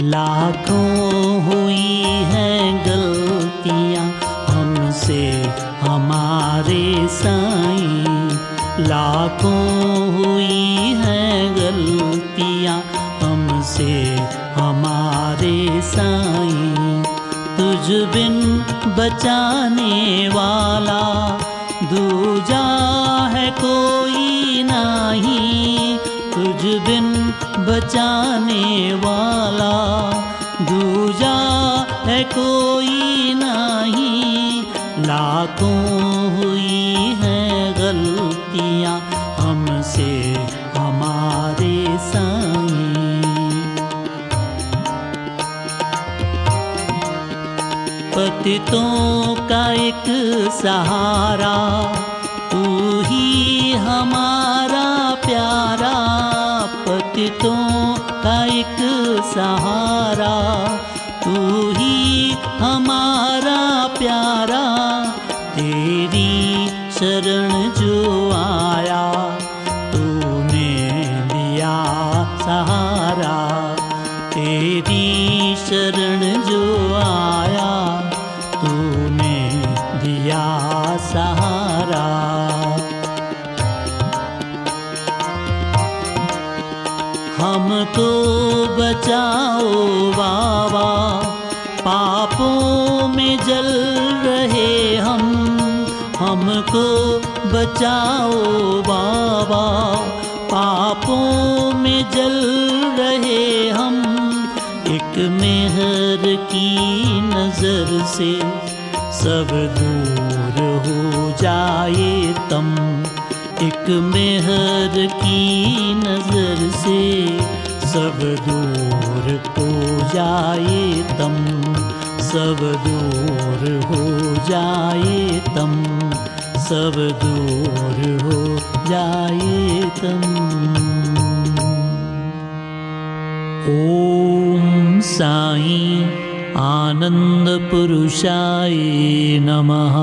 लाखों हुई हैं गलतियाँ हमसे हमारे साईं, लाखों हुई हैं गलतियाँ हमसे हमारे साईं। तुझ बिन बचाने वाला दूजा है कोई नहीं, तुझ बिन बचाने वाला दूजा है कोई नहीं। लाखों हुई हैं गलतियाँ हमसे हमारे साईं। पतितों का एक सहारा तू ही हमारा प्यारा, पतितों का एक सहारा तू ही हमारा प्यारा। तेरी शरण जो आया तूने दिया सहारा, तेरी शरण जो आया तूने दिया सहारा। हमको बचाओ बाबा पापों में जल रहे हम, हमको बचाओ बाबा पापों में जल रहे हम। एक मेहर की नजर से सब दूर हो जाए तम, एक मेहर की नजर से सब दूर हो जाए तम, सब दूर हो जाए तम, सब दूर हो जाए तम। ओम साईं आनंद पुरुषाय नमः।